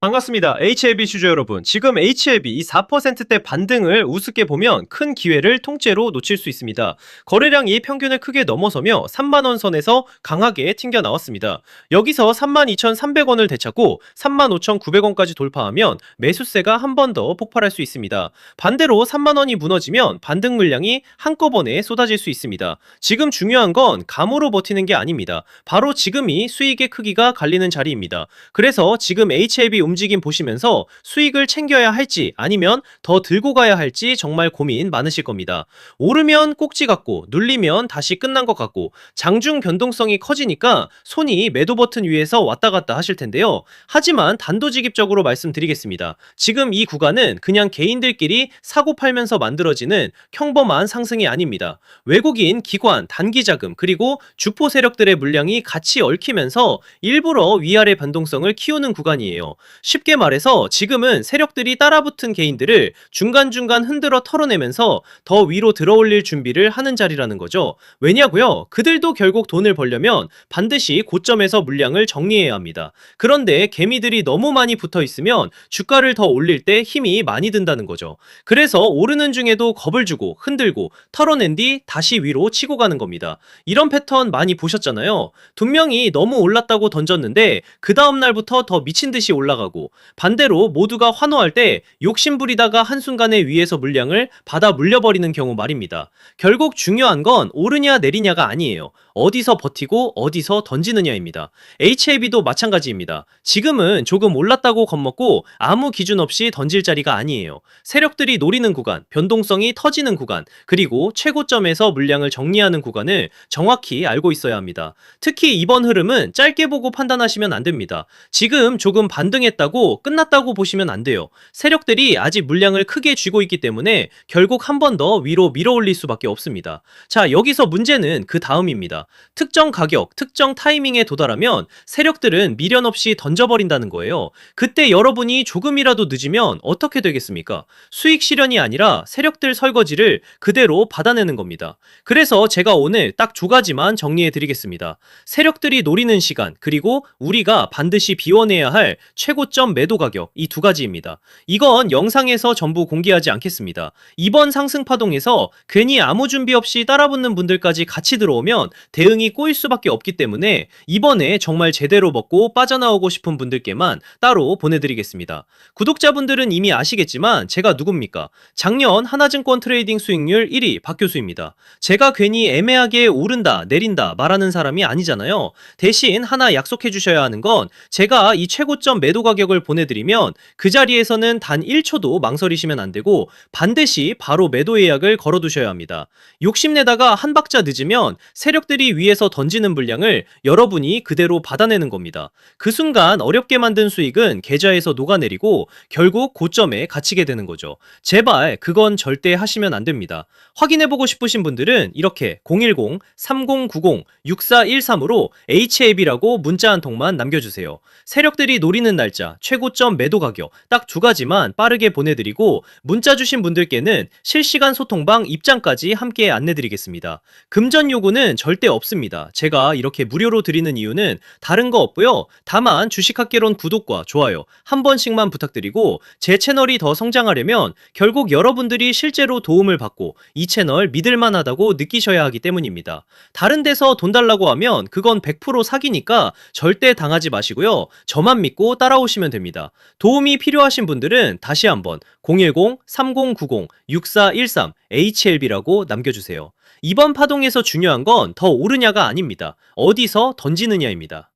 반갑습니다. HLB 슈저 여러분. 지금 HLB 이 4%대 반등을 우습게 보면 큰 기회를 통째로 놓칠 수 있습니다. 거래량이 평균을 크게 넘어서며 3만원 선에서 강하게 튕겨 나왔습니다. 여기서 32,300원을 되찾고 35,900원까지 돌파하면 매수세가 한 번 더 폭발할 수 있습니다. 반대로 3만원이 무너지면 반등 물량이 한꺼번에 쏟아질 수 있습니다. 지금 중요한 건 감으로 버티는 게 아닙니다. 바로 지금이 수익의 크기가 갈리는 자리입니다. 그래서 지금 HLB 움직임 보시면서 수익을 챙겨야 할지 아니면 더 들고 가야 할지 정말 고민 많으실 겁니다. 오르면 꼭지 같고 눌리면 다시 끝난 것 같고 장중 변동성이 커지니까 손이 매도 버튼 위에서 왔다 갔다 하실 텐데요. 하지만 단도직입적으로 말씀드리겠습니다. 지금 이 구간은 그냥 개인들끼리 사고 팔면서 만들어지는 평범한 상승이 아닙니다. 외국인, 기관, 단기 자금 그리고 주포 세력들의 물량이 같이 얽히면서 일부러 위아래 변동성을 키우는 구간이에요. 쉽게 말해서 지금은 세력들이 따라붙은 개인들을 중간중간 흔들어 털어내면서 더 위로 들어올릴 준비를 하는 자리라는 거죠. 왜냐고요? 그들도 결국 돈을 벌려면 반드시 고점에서 물량을 정리해야 합니다. 그런데 개미들이 너무 많이 붙어 있으면 주가를 더 올릴 때 힘이 많이 든다는 거죠. 그래서 오르는 중에도 겁을 주고 흔들고 털어낸 뒤 다시 위로 치고 가는 겁니다. 이런 패턴 많이 보셨잖아요. 분명히 너무 올랐다고 던졌는데 그 다음날부터 더 미친 듯이 올라가고 반대로 모두가 환호할 때 욕심부리다가 한순간에 위에서 물량을 받아 물려버리는 경우 말입니다. 결국 중요한 건 오르냐 내리냐가 아니에요. 어디서 버티고 어디서 던지느냐입니다. HLB도 마찬가지입니다. 지금은 조금 올랐다고 겁먹고 아무 기준 없이 던질 자리가 아니에요. 세력들이 노리는 구간, 변동성이 터지는 구간, 그리고 최고점에서 물량을 정리하는 구간을 정확히 알고 있어야 합니다. 특히 이번 흐름은 짧게 보고 판단하시면 안 됩니다. 지금 조금 반등했다고 끝났다고 보시면 안 돼요. 세력들이 아직 물량을 크게 쥐고 있기 때문에 결국 한 번 더 위로 밀어올릴 수밖에 없습니다. 자, 여기서 문제는 그 다음입니다. 특정 가격, 특정 타이밍에 도달하면 세력들은 미련 없이 던져버린다는 거예요. 그때 여러분이 조금이라도 늦으면 어떻게 되겠습니까? 수익 실현이 아니라 세력들 설거지를 그대로 받아내는 겁니다. 그래서 제가 오늘 딱 두 가지만 정리해 드리겠습니다. 세력들이 노리는 시간, 그리고 우리가 반드시 비워내야 할 최고점 매도 가격, 이 두 가지입니다. 이건 영상에서 전부 공개하지 않겠습니다. 이번 상승 파동에서 괜히 아무 준비 없이 따라붙는 분들까지 같이 들어오면 대응이 꼬일 수밖에 없기 때문에 이번에 정말 제대로 먹고 빠져나오고 싶은 분들께만 따로 보내드리겠습니다. 구독자분들은 이미 아시겠지만 제가 누굽니까? 작년 하나증권 트레이딩 수익률 1위 박교수입니다. 제가 괜히 애매하게 오른다 내린다 말하는 사람이 아니잖아요. 대신 하나 약속해 주셔야 하는 건 제가 이 최고점 매도 가격을 보내드리면 그 자리에서는 단 1초도 망설이시면 안 되고 반드시 바로 매도 예약을 걸어두셔야 합니다. 욕심내다가 한 박자 늦으면 세력들이 위에서 던지는 물량을 여러분이 그대로 받아내는 겁니다. 그 순간 어렵게 만든 수익은 계좌에서 녹아내리고 결국 고점에 갇히게 되는 거죠. 제발 그건 절대 하시면 안 됩니다. 확인해보고 싶으신 분들은 이렇게 010-3090-6413으로 HLB라고 문자 한 통만 남겨주세요. 세력들이 노리는 날짜, 최고점 매도 가격 딱 두 가지만 빠르게 보내드리고 문자 주신 분들께는 실시간 소통방 입장까지 함께 안내드리겠습니다. 금전 요구는 절대 없습니다. 제가 이렇게 무료로 드리는 이유는 다른 거 없고요. 다만 주식학개론 구독과 좋아요 한 번씩만 부탁드리고 제 채널이 더 성장하려면 결국 여러분들이 실제로 도움을 받고 이 채널 믿을만하다고 느끼셔야 하기 때문입니다. 다른 데서 돈 달라고 하면 그건 100% 사기니까 절대 당하지 마시고요. 저만 믿고 따라오시면 됩니다. 도움이 필요하신 분들은 다시 한번 010-3090-6413 HLB라고 남겨주세요. 이번 파동에서 중요한 건 더 오르냐가 아닙니다. 어디서 던지느냐입니다.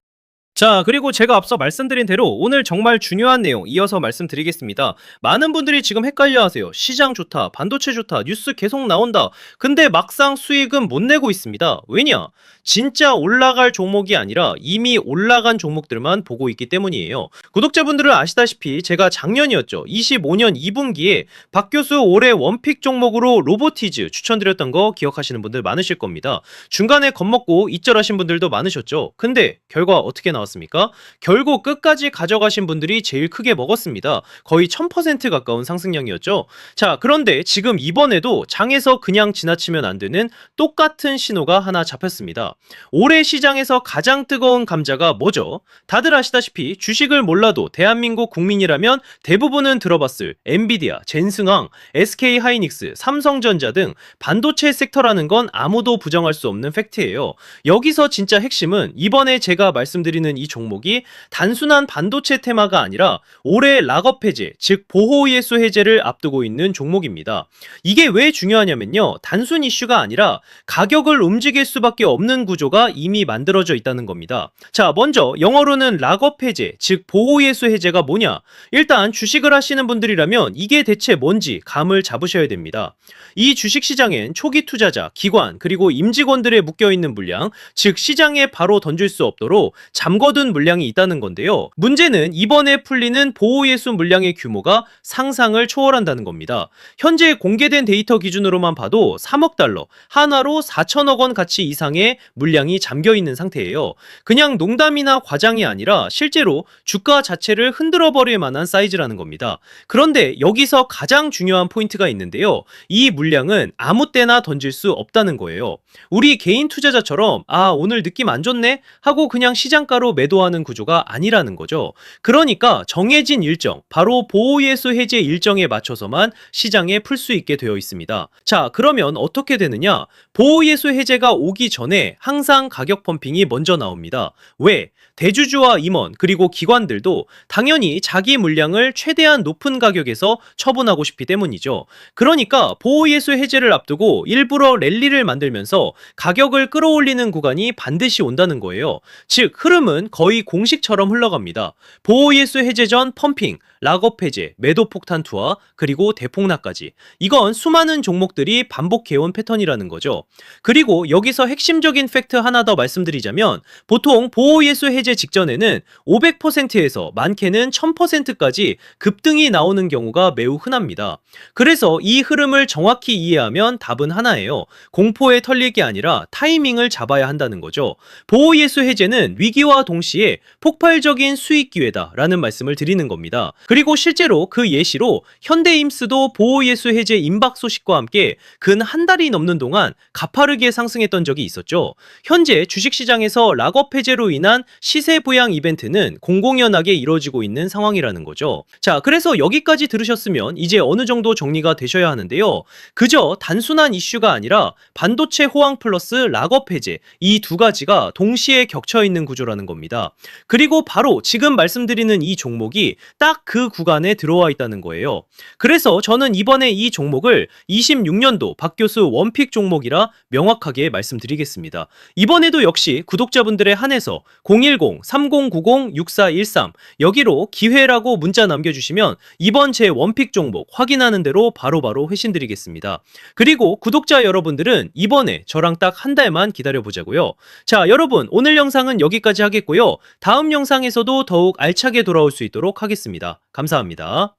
자, 그리고 제가 앞서 말씀드린 대로 오늘 정말 중요한 내용 이어서 말씀드리겠습니다. 많은 분들이 지금 헷갈려 하세요. 시장 좋다, 반도체 좋다, 뉴스 계속 나온다. 근데 막상 수익은 못 내고 있습니다. 왜냐? 진짜 올라갈 종목이 아니라 이미 올라간 종목들만 보고 있기 때문이에요. 구독자분들은 아시다시피 제가 작년이었죠. 25년 2분기에 박 교수 올해 원픽 종목으로 로보티즈 추천드렸던 거 기억하시는 분들 많으실 겁니다. 중간에 겁먹고 잊절하신 분들도 많으셨죠. 근데 결과 어떻게 나왔습니까? 나왔습니까? 결국 끝까지 가져가신 분들이 제일 크게 먹었습니다. 거의 1000% 가까운 상승량이었죠. 자, 그런데 지금 이번에도 장에서 그냥 지나치면 안 되는 똑같은 신호가 하나 잡혔습니다. 올해 시장에서 가장 뜨거운 감자가 뭐죠? 다들 아시다시피 주식을 몰라도 대한민국 국민이라면 대부분은 들어봤을 엔비디아, 젠승항, SK하이닉스, 삼성전자 등 반도체 섹터라는 건 아무도 부정할 수 없는 팩트예요. 여기서 진짜 핵심은 이번에 제가 말씀드리는 이 종목이 단순한 반도체 테마가 아니라 올해 락업 해제, 즉 보호예수 해제를 앞두고 있는 종목입니다. 이게 왜 중요하냐면요. 단순 이슈가 아니라 가격을 움직일 수밖에 없는 구조가 이미 만들어져 있다는 겁니다. 자, 먼저 영어로는 락업 해제, 즉 보호예수 해제가 뭐냐? 일단 주식을 하시는 분들이라면 이게 대체 뭔지 감을 잡으셔야 됩니다. 이 주식시장엔 초기 투자자, 기관, 그리고 임직원들의 묶여있는 물량, 즉 시장에 바로 던질 수 없도록 잠궈둔 물량이 있다는 건데요. 문제는 이번에 풀리는 보호예수 물량의 규모가 상상을 초월한다는 겁니다. 현재 공개된 데이터 기준으로만 봐도 3억 달러, 하나로 4천억 원 가치 이상의 물량이 잠겨있는 상태예요. 그냥 농담이나 과장이 아니라 실제로 주가 자체를 흔들어버릴 만한 사이즈라는 겁니다. 그런데 여기서 가장 중요한 포인트가 있는데요. 이 물량은 아무 때나 던질 수 없다는 거예요. 우리 개인 투자자처럼 오늘 느낌 안 좋네? 하고 그냥 시장가로 매도하는 구조가 아니라는 거죠. 그러니까 정해진 일정, 바로 보호예수 해제 일정에 맞춰서만 시장에 풀 수 있게 되어 있습니다. 자, 그러면 어떻게 되느냐? 보호예수 해제가 오기 전에 항상 가격 펌핑이 먼저 나옵니다. 왜? 대주주와 임원 그리고 기관들도 당연히 자기 물량을 최대한 높은 가격에서 처분하고 싶기 때문이죠. 그러니까 보호예수 해제를 앞두고 일부러 랠리를 만들면서 가격을 끌어올리는 구간이 반드시 온다는 거예요. 즉 흐름은 거의 공식처럼 흘러갑니다. 보호예수 해제 전 펌핑, 락업 해제, 매도 폭탄 투하, 그리고 대폭락까지. 이건 수많은 종목들이 반복해온 패턴이라는 거죠. 그리고 여기서 핵심적인 팩트 하나 더 말씀드리자면 보통 보호예수 해제 직전에는 500%에서 많게는 1000%까지 급등이 나오는 경우가 매우 흔합니다. 그래서 이 흐름을 정확히 이해하면 답은 하나예요. 공포에 털릴 게 아니라 타이밍을 잡아야 한다는 거죠. 보호예수 해제는 위기와 동시에 폭발적인 수익 기회다라는 말씀을 드리는 겁니다. 그리고 실제로 그 예시로 현대임스도 보호예수 해제 임박 소식과 함께 근 한 달이 넘는 동안 가파르게 상승했던 적이 있었죠. 현재 주식시장에서 락업 해제로 인한 시세 부양 이벤트는 공공연하게 이루어지고 있는 상황이라는 거죠. 자, 그래서 여기까지 들으셨으면 이제 어느 정도 정리가 되셔야 하는데요. 그저 단순한 이슈가 아니라 반도체 호황 플러스 락업 해제, 이 두 가지가 동시에 겹쳐 있는 구조라는 겁니다. 그리고 바로 지금 말씀드리는 이 종목이 딱 그 구간에 들어와 있다는 거예요. 그래서 저는 이번에 이 종목을 26년도 박 교수 원픽 종목이라 명확하게 말씀드리겠습니다. 이번에도 역시 구독자분들에 한해서 010-3090-6413 여기로 기회라고 문자 남겨주시면 이번 제 원픽 종목 확인하는 대로 바로바로 회신드리겠습니다. 그리고 구독자 여러분들은 이번에 저랑 딱 한 달만 기다려보자고요. 자, 여러분 오늘 영상은 여기까지 하겠고요. 다음 영상에서도 더욱 알차게 돌아올 수 있도록 하겠습니다. 감사합니다.